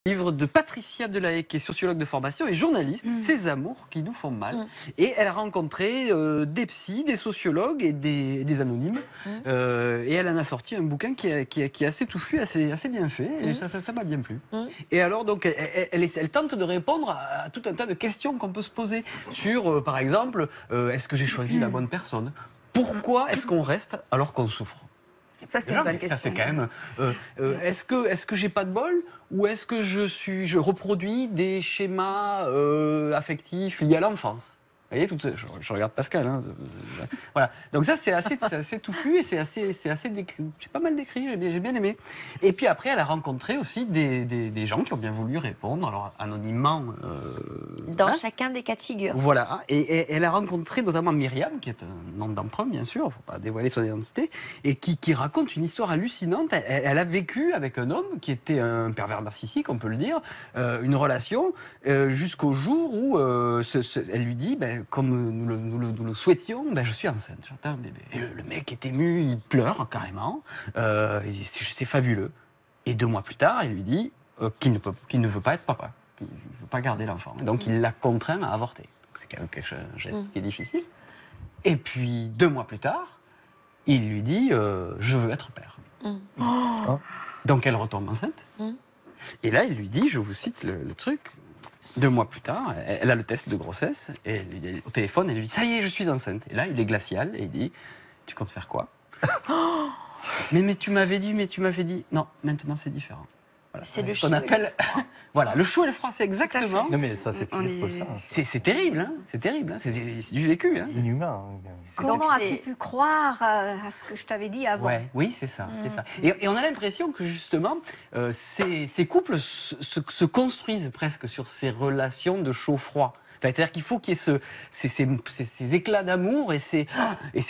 Livre de Patricia Delahaye, qui est sociologue de formation et journaliste, Ces amours qui nous font mal. Et elle a rencontré des psys, des sociologues et des anonymes. Et elle en a sorti un bouquin qui est assez touffu, assez bien fait. Et ça m'a bien plu. Et alors, donc, elle tente de répondre à tout un tas de questions qu'on peut se poser sur, par exemple, est-ce que j'ai choisi la bonne personne? Pourquoi est-ce qu'on reste alors qu'on souffre? Ça, c'est une bonne question. Ça, c'est quand même. Est-ce que j'ai pas de bol, ou est-ce que je reproduis des schémas affectifs liés à l'enfance? Vous voyez, je regarde Pascal. Hein, voilà. Donc ça, c'est assez touffu et c'est pas mal décrit. J'ai bien aimé. Et puis après, elle a rencontré aussi des gens qui ont bien voulu répondre, alors anonymement. Dans chacun des cas de figure. Voilà. Et elle a rencontré notamment Myriam, qui est un nom d'emprunt, bien sûr. Il ne faut pas dévoiler son identité, et qui raconte une histoire hallucinante. Elle a vécu avec un homme qui était un pervers narcissique, on peut le dire, une relation jusqu'au jour où elle lui dit. Comme nous le souhaitions, je suis enceinte, j'attends un bébé. Et le mec est ému, il pleure carrément, c'est fabuleux. Et 2 mois plus tard, il lui dit qu'il ne veut pas être papa, qu'il ne veut pas garder l'enfant. Donc il l'a contraint à avorter. C'est quand même un geste qui est difficile. Et puis 2 mois plus tard, il lui dit je veux être père. Donc elle retombe enceinte. Et là, il lui dit, je vous cite le truc, 2 mois plus tard, elle a le test de grossesse, et au téléphone, elle lui dit « Ça y est, je suis enceinte ». Et là, il est glacial, et il dit « Tu comptes faire quoi ?»« mais tu m'avais dit, non, maintenant c'est différent. » Voilà. C'est le ce qu'on appelle... Voilà, le chou et le froid, c'est exactement... Non mais ça, c'est pire que ça. C'est terrible, hein, c'est terrible, hein, c'est du vécu. Hein. Inhumain. Comment as-tu pu croire à ce que je t'avais dit avant? Oui, c'est ça. Et on a l'impression que justement, ces couples se construisent presque sur ces relations de chaud-froid. C'est-à-dire qu'il faut qu'il y ait ces éclats d'amour et ces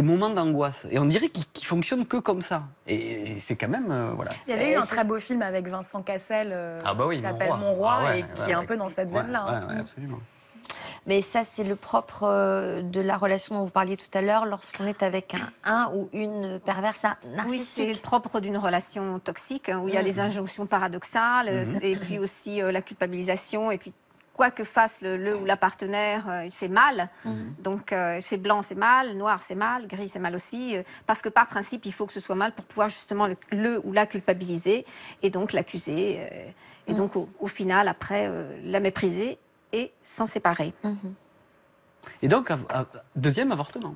moments d'angoisse. Et on dirait qu'ils fonctionnent que comme ça. Et c'est quand même... voilà. Il y avait eu un très beau film avec Vincent Cassel qui s'appelle Mon Roi et qui est un peu dans cette veine-là. Oui, absolument. Mais ça, c'est le propre de la relation dont vous parliez tout à l'heure, lorsqu'on est avec un ou une perverse narcissique. Oui, c'est le propre d'une relation toxique, où il y a les injonctions paradoxales, et puis aussi la culpabilisation, et puis quoi que fasse le ou la partenaire, il fait mal. Donc, il fait blanc, c'est mal, noir, c'est mal, gris, c'est mal aussi. Parce que par principe, il faut que ce soit mal pour pouvoir justement le ou la culpabiliser et donc l'accuser. Et donc, au final, après, la mépriser et s'en séparer. Et donc, deuxième avortement.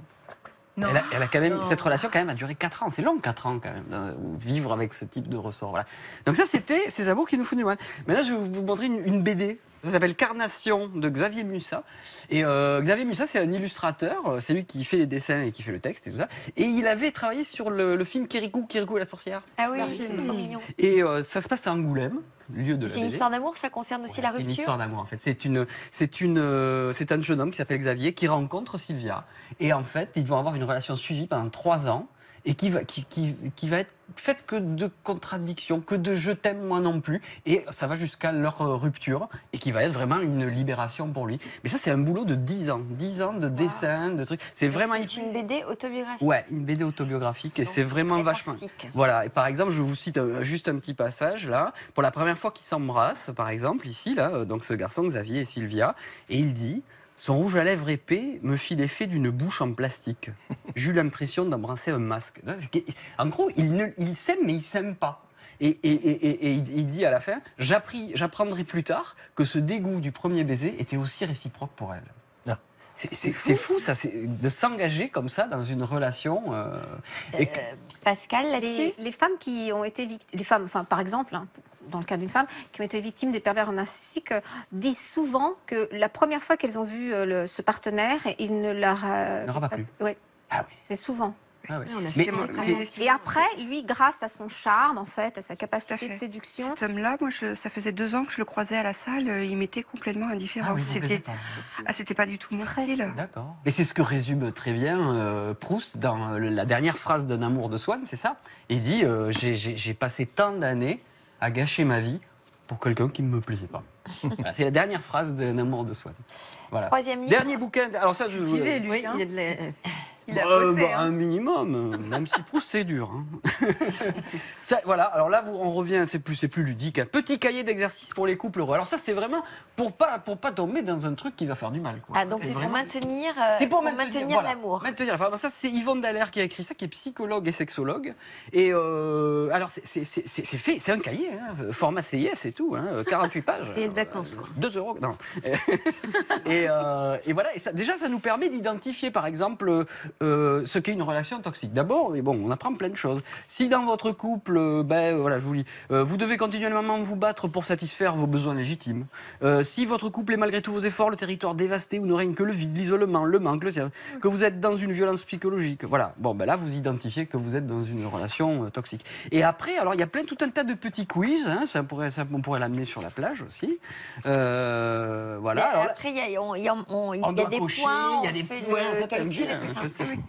Elle a quand même, cette relation quand même a duré 4 ans. C'est long, 4 ans quand même, vivre avec ce type de ressort. Voilà. Donc ça, c'était Ces amours qui nous font du mal. Maintenant, je vais vous montrer une BD. Ça s'appelle Carnation de Xavier Musat. Et Xavier Musat, c'est un illustrateur. C'est lui qui fait les dessins et qui fait le texte et tout ça. Et il avait travaillé sur le film Kirikou et la sorcière. Ah oui, c'est trop mignon. Et ça se passe à Angoulême, lieu de la C'est une BD. histoire d'amour, ça concerne aussi la rupture. C'est une histoire d'amour en fait. C'est un jeune homme qui s'appelle Xavier qui rencontre Sylvia. Et en fait, ils vont avoir une relation suivie pendant 3 ans. Et qui va être faite que de contradictions, que de je t'aime moi non plus, et ça va jusqu'à leur rupture, et qui va être vraiment une libération pour lui. Mais ça, c'est un boulot de 10 ans de dessin, de trucs. C'est vraiment... C'est une BD autobiographique. Ouais, une BD autobiographique, et c'est vraiment vachement... Voilà, et par exemple, je vous cite juste un petit passage, là, pour la première fois qu'ils s'embrassent, par exemple, ici, là, donc ce garçon, Xavier et Sylvia, et il dit... Son rouge à lèvres épais me fit l'effet d'une bouche en plastique. J'eus l'impression d'embrasser un masque. En gros, il s'aime, mais il ne s'aime pas. Et il dit à la fin, j'apprendrai plus tard que ce dégoût du premier baiser était aussi réciproque pour elle. C'est fou, ça, de s'engager comme ça dans une relation. Pascal, là-dessus, les femmes qui ont été victimes, les femmes, enfin par exemple, hein, dans le cas d'une femme qui ont été victimes des pervers narcissiques, disent souvent que la première fois qu'elles ont vu ce partenaire, il ne leur n'aura pas plu. Oui. Ah oui. C'est souvent. Ah oui. Et après, lui, grâce à son charme, en fait, à sa capacité de séduction... Cet homme-là, moi, ça faisait 2 ans que je le croisais à la salle, il m'était complètement indifférent. C'était pas du tout mon style. D'accord. Mais c'est ce que résume très bien Proust dans la dernière phrase d'Un amour de Swann, c'est ça? Il dit j'ai passé tant d'années à gâcher ma vie pour quelqu'un qui ne me plaisait pas. Voilà, c'est la dernière phrase d'Un amour de Swann. Voilà. Troisième livre. Dernier bouquin. Alors ça, Cultivé, lui. Oui, il y a de la... Il a bossé, Un minimum, même si Proust c'est dur. Hein. Ça, voilà, alors là on revient, c'est plus ludique. Un petit cahier d'exercices pour les couples heureux. Alors ça c'est vraiment pour pas tomber dans un truc qui va faire du mal. Quoi. Ah, donc c'est vraiment... pour maintenir, voilà, l'amour. Maintenir. Enfin, ça c'est Yvonne Dallaire qui a écrit ça, qui est psychologue et sexologue. Et alors c'est un cahier, hein, format CIS et tout, hein, 48 pages. Et de vacances, quoi. 2 €. Non. et voilà, et ça, déjà ça nous permet d'identifier par exemple ce qu'est une relation toxique. D'abord, on apprend plein de choses. Si dans votre couple, voilà, je vous lis, vous devez continuellement vous battre pour satisfaire vos besoins légitimes. Si votre couple est malgré tous vos efforts, le territoire dévasté où ne règne que le vide, l'isolement, le manque, le silence, que vous êtes dans une violence psychologique. Voilà. Là, vous identifiez que vous êtes dans une relation toxique. Et après, alors il y a tout un tas de petits quiz. Hein, on pourrait l'amener sur la plage aussi. Voilà. Alors, après, il y a des cocher, points, il y a on des fait points, le calcul et tout ça.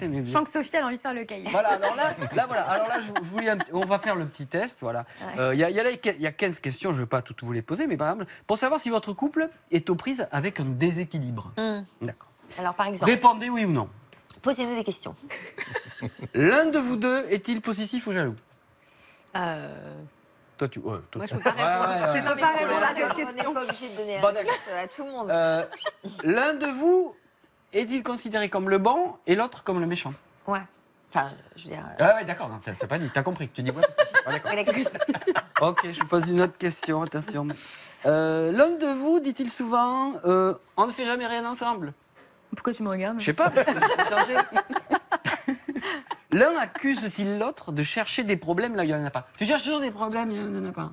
Je sens que Sophie a envie de faire le cahier. Voilà, alors là, je vous lis on va faire le petit test. Voilà. Il y a 15 questions, je ne vais pas toutes vous les poser, mais par exemple, pour savoir si votre couple est aux prises avec un déséquilibre. D'accord. Alors, par exemple, Répondez oui ou non. posez-nous des questions. L'un de vous deux est-il possessif ou jaloux? Toi, Moi, je peux pas répondre. Je peux pas répondre à cette question. On n'est pas obligé de donner Bon, la réponse à tout le monde. L'un de vous est-il considéré comme le bon et l'autre comme le méchant? Ouais. Enfin, je veux dire... Ah ouais, d'accord, t'as pas dit, t'as compris. Tu dis ouais, d'accord. Ouais, la question. Ok, je vous pose une autre question, attention. L'un de vous dit-il souvent on ne fait jamais rien ensemble? Pourquoi tu me regardes? Je sais pas, parce que je peux changer. L'un accuse-t-il l'autre de chercher des problèmes là où il n'y en a pas? Tu cherches toujours des problèmes, il n'y en a pas.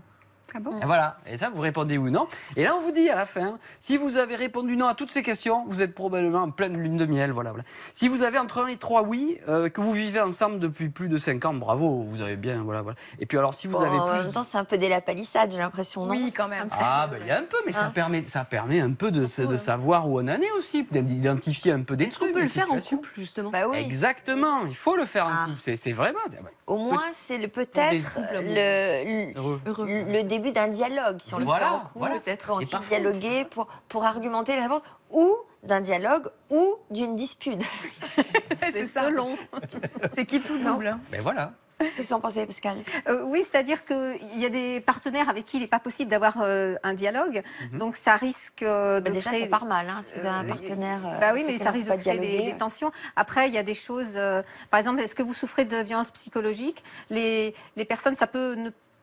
Ah bon? Et voilà, et ça vous répondez oui ou non. Et là on vous dit à la fin, si vous avez répondu non à toutes ces questions, vous êtes probablement en pleine lune de miel, voilà. Si vous avez entre 1 et 3 oui, que vous vivez ensemble depuis plus de 5 ans, bravo, vous avez bien, voilà. Et puis alors si vous avez En plus... même temps, c'est un peu des la palissade, j'ai l'impression, non? Oui, quand même. Ah, il y a un peu, mais ça permet un peu de savoir où on en est aussi, d'identifier un peu des Est-ce qu'on trucs. peut le des faire en situations. couple, justement? Bah oui. Exactement, il faut le faire en couple, c'est vraiment... Au moins, c'est peut-être couples le début d'un dialogue, si on le fait en couple. Voilà. Peut-être ensuite dialoguer pour argumenter la réponse, ou d'un dialogue, ou d'une dispute. C'est selon. C'est qui tout double. Ben voilà. Qu'est-ce que vous en pensez, Pascal? Oui, c'est-à-dire qu'il y a des partenaires avec qui il n'est pas possible d'avoir un dialogue. Donc ça risque de déjà, créer... ça part mal, hein, si vous avez un partenaire... Bah oui, mais ça risque de pas créer dialoguer. des tensions. Après, il y a des choses... par exemple, est-ce que vous souffrez de violences psychologiques? Les personnes, ça peut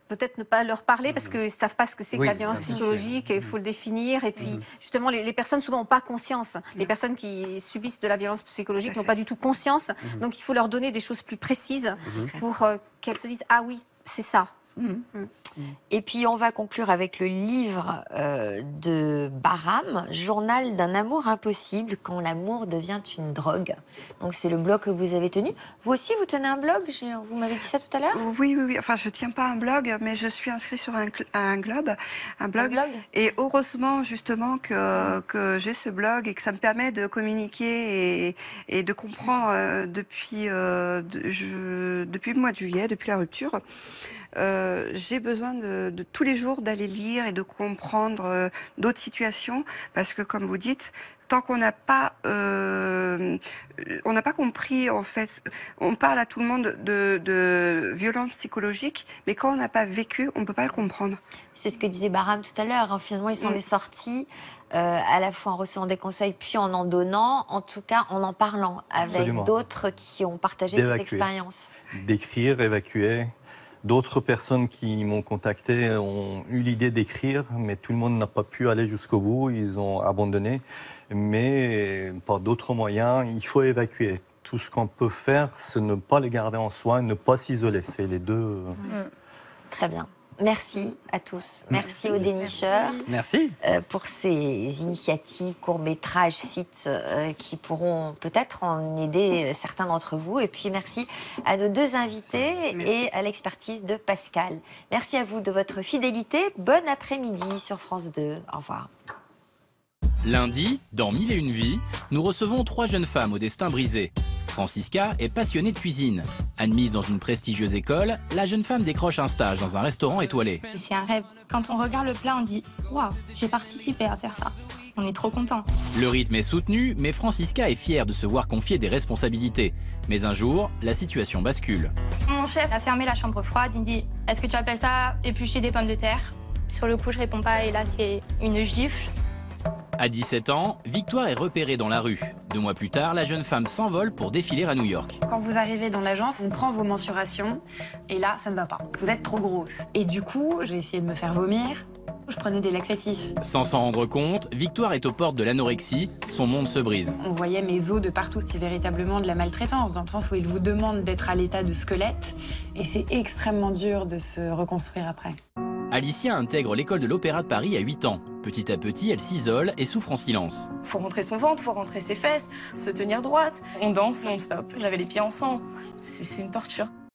peut-être ne pas leur parler parce qu'ils ne savent pas ce que c'est que la violence psychologique et il faut le définir. Et puis, justement, les personnes souvent n'ont pas conscience. Les personnes qui subissent de la violence psychologique n'ont pas du tout conscience. Donc, il faut leur donner des choses plus précises pour qu'elles se disent « Ah oui, c'est ça ». Et puis on va conclure avec le livre de Barham, Journal d'un amour impossible quand l'amour devient une drogue. Donc c'est le blog que vous avez tenu. Vous aussi, vous tenez un blog? Vous m'avez dit ça tout à l'heure? Oui. Enfin, je tiens pas un blog, mais je suis inscrite sur un blog. Et heureusement, justement, que j'ai ce blog et que ça me permet de communiquer et de comprendre depuis le mois de juillet, depuis la rupture. J'ai besoin de tous les jours d'aller lire et de comprendre d'autres situations parce que, comme vous dites, tant qu'on n'a pas compris, en fait, on parle à tout le monde de violence psychologique, mais quand on n'a pas vécu, on ne peut pas le comprendre. C'est ce que disait Barham tout à l'heure. Hein. Finalement, ils s'en est sortis à la fois en recevant des conseils, puis en donnant, en tout cas en parlant avec d'autres qui ont partagé cette expérience. D'écrire, évacuer. D'autres personnes qui m'ont contacté ont eu l'idée d'écrire, mais tout le monde n'a pas pu aller jusqu'au bout, ils ont abandonné. Mais par d'autres moyens, il faut évacuer. Tout ce qu'on peut faire, c'est ne pas les garder en soi, ne pas s'isoler. C'est les deux. Très bien. Merci à tous. Merci aux dénicheurs. Merci. Pour ces initiatives, courts-métrages, sites qui pourront peut-être en aider certains d'entre vous. Et puis merci à nos deux invités et à l'expertise de Pascal. Merci à vous de votre fidélité. Bon après-midi sur France 2. Au revoir. Lundi, dans 1001 vies, nous recevons 3 jeunes femmes au destin brisé. Francisca est passionnée de cuisine. Admise dans une prestigieuse école, la jeune femme décroche un stage dans un restaurant étoilé. C'est un rêve. Quand on regarde le plat, on dit « Waouh, j'ai participé à faire ça ». On est trop contents. Le rythme est soutenu, mais Francisca est fière de se voir confier des responsabilités. Mais un jour, la situation bascule. Mon chef a fermé la chambre froide. Il me dit « Est-ce que tu appelles ça éplucher des pommes de terre ?» Sur le coup, je réponds pas et là, c'est une gifle. À 17 ans, Victoire est repérée dans la rue. 2 mois plus tard, la jeune femme s'envole pour défiler à New York. Quand vous arrivez dans l'agence, on prend vos mensurations et là, ça ne va pas. Vous êtes trop grosse. Et du coup, j'ai essayé de me faire vomir. Je prenais des laxatifs. Sans s'en rendre compte, Victoire est aux portes de l'anorexie. Son monde se brise. On voyait mes os de partout. C'est véritablement de la maltraitance, dans le sens où ils vous demandent d'être à l'état de squelette. Et c'est extrêmement dur de se reconstruire après. Alicia intègre l'école de l'Opéra de Paris à 8 ans. Petit à petit, elle s'isole et souffre en silence. Faut rentrer son ventre, faut rentrer ses fesses, se tenir droite. On danse non-stop. J'avais les pieds en sang. C'est une torture.